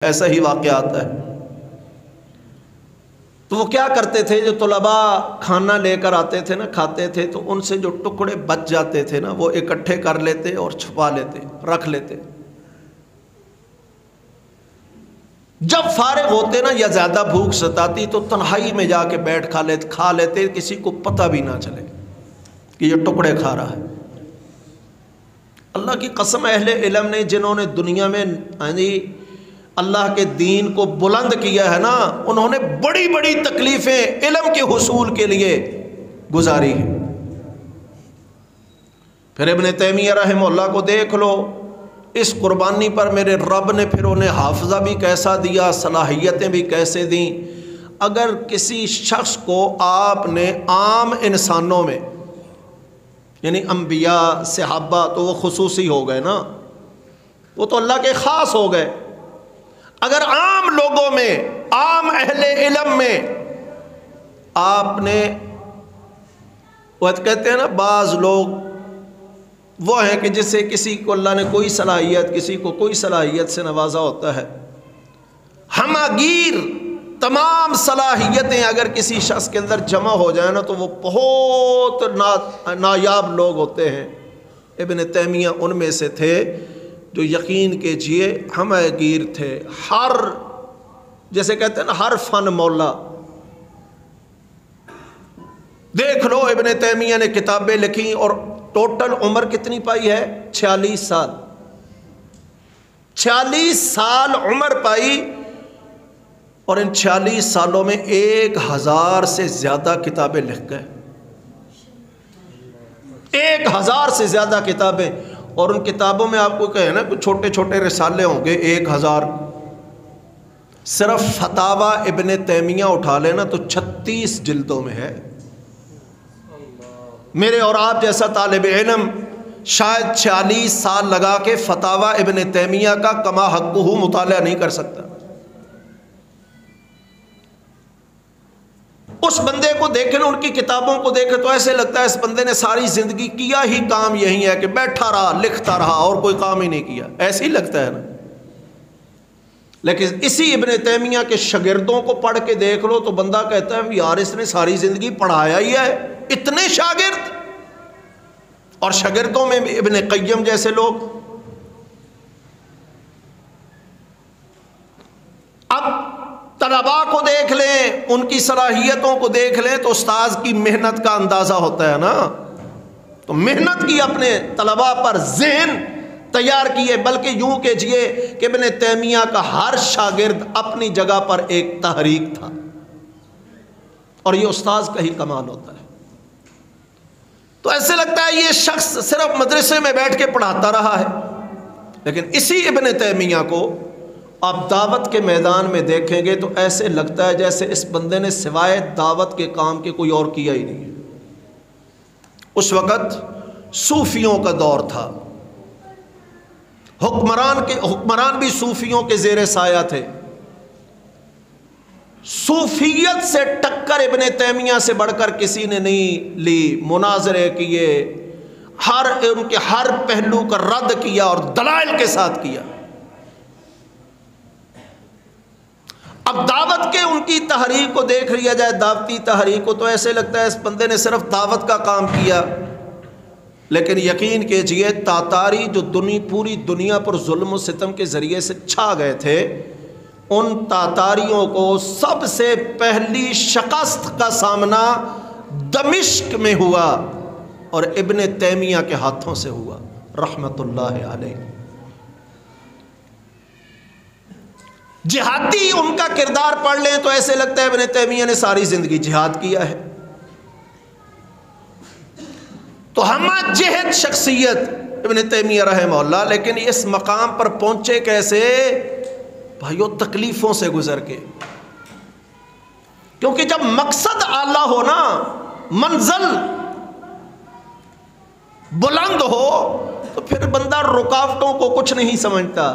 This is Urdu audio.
ایسا ہی واقعات ہے۔ تو وہ کیا کرتے تھے، جو طلباء کھانا لے کر آتے تھے نا، کھاتے تھے، تو ان سے جو ٹکڑے بچ جاتے تھے نا، وہ اکٹھے کر لیتے اور چھپا لیتے، رکھ لیتے۔ جب فارغ ہوتے نا یا زیادہ بھوک ستاتی تو تنہائی میں جا کے بیٹھ کھا لیتے، کسی کو پتہ بھی نہ چلے کہ یہ ٹکڑے کھا رہا ہے۔ اللہ کی قسم، اہل علم نے جنہوں نے دنیا میں اللہ کے دین کو بلند کیا ہے نا، انہوں نے بڑی بڑی تکلیفیں علم کے حصول کے لیے گزاری ہیں۔ پھر ابن تیمیہ رحمہ اللہ کو دیکھ لو، اس قربانی پر میرے رب نے پھر انہیں حافظہ بھی کیسا دیا، صلاحیتیں بھی کیسے دیں۔ اگر کسی شخص کو آپ نے عام انسانوں میں، یعنی انبیاء، صحابہ تو وہ خصوصی ہو گئے نا، وہ تو اللہ کے خاص ہو گئے۔ اگر عام لوگوں میں، عام اہل علم میں آپ نے، وہ کہتے ہیں نا بعض لوگ وہ ہیں کہ جسے کسی کو اللہ نے کوئی صلاحیت، کسی کو کوئی صلاحیت سے نوازا ہوتا ہے، ہماگیر تمام صلاحیتیں اگر کسی شخص کے اندر جمع ہو جائیں نا تو وہ بہت نایاب لوگ ہوتے ہیں۔ ابن تیمیہ ان میں سے تھے جو یقین کیجئے ہماگیر تھے، ہر، جیسے کہتے ہیں نا ہر فن مولا۔ دیکھ لو ابن تیمیہ نے کتابیں لکھی اور ٹوٹل عمر کتنی پائی ہے؟ 46 سال۔ 46 سال عمر پائی، اور ان 46 سالوں میں 1000 سے زیادہ کتابیں لکھ گئے، 1000 سے زیادہ کتابیں۔ اور ان کتابوں میں آپ کو کہیں نا کچھ چھوٹے چھوٹے رسالے ہوں گے 1000، صرف فتاوی ابن تیمیہ اٹھا لینا تو 36 جلدوں میں ہے۔ میرے اور آپ جیسا طالب علم شاید 46 سال لگا کے فتاوی ابن تیمیہ کا کما حقہ مطالعہ نہیں کر سکتا۔ اس بندے کو دیکھیں، ان کی کتابوں کو دیکھیں تو ایسے لگتا ہے اس بندے نے ساری زندگی کیا ہی کام یہی ہے کہ بیٹھا رہا، لکھتا رہا اور کوئی کام ہی نہیں کیا، ایسے ہی لگتا ہے نا۔ لیکن اسی ابن تیمیہ کے شاگردوں کو پڑھ کے دیکھ لو تو بندہ کہتا ہے یار اس نے ساری زندگی پڑھایا ہی ہے، اتنے شاگرد، اور شاگردوں میں ابن قیم جیسے لوگ۔ اب طلباء کو دیکھ لیں، ان کی صلاحیتوں کو دیکھ لیں تو استاذ کی محنت کا اندازہ ہوتا ہے نا۔ تو محنت کی اپنے طلباء پر، ذہن تیار کیے، بلکہ یوں کہیے کہ ابن تیمیہ کا ہر شاگرد اپنی جگہ پر ایک تحریک تھا، اور یہ استاذ کا ہی کمال ہوتا ہے۔ تو ایسے لگتا ہے یہ شخص صرف مدرسے میں بیٹھ کے پڑھاتا رہا ہے، لیکن اسی ابن تیمیہ کو آپ دعوت کے میدان میں دیکھیں گے تو ایسے لگتا ہے جیسے اس بندے نے سوائے دعوت کے کام کے کوئی اور کیا ہی نہیں ہے۔ اس وقت صوفیوں کا دور تھا، حکمران بھی صوفیوں کے زیر سایہ تھے۔ صوفیت سے ٹکر ابن تیمیہ سے بڑھ کر کسی نے نہیں لی، مناظرے کیے، ان کے ہر پہلو کا رد کیا اور دلائل کے ساتھ کیا۔ اب دعوت کے ان کی تحریک کو دیکھ لیا جائے، دعوتی تحریک کو، تو ایسے لگتا ہے اس بندے نے صرف دعوت کا کام کیا۔ لیکن یقین کیجئے تاتاری جو پوری دنیا پر ظلم و ستم کے ذریعے سے چھا گئے تھے، ان تاتاریوں کو سب سے پہلی شکست کا سامنا دمشق میں ہوا، اور ابن تیمیہ کے ہاتھوں سے ہوا رحمت اللہ علیہ۔ جہادی ان کا کردار پڑھ لیں تو ایسے لگتا ہے ابن تیمیہ نے ساری زندگی جہاد کیا ہے۔ تو ہمہ جہد شخصیت ابن تیمیہ رحمہ اللہ، لیکن اس مقام پر پہنچے کیسے؟ بھائیو تکلیفوں سے گزر کے، کیونکہ جب مقصد اعلیٰ ہو نا، منزل بلند ہو، تو پھر بندہ رکاوٹوں کو کچھ نہیں سمجھتا۔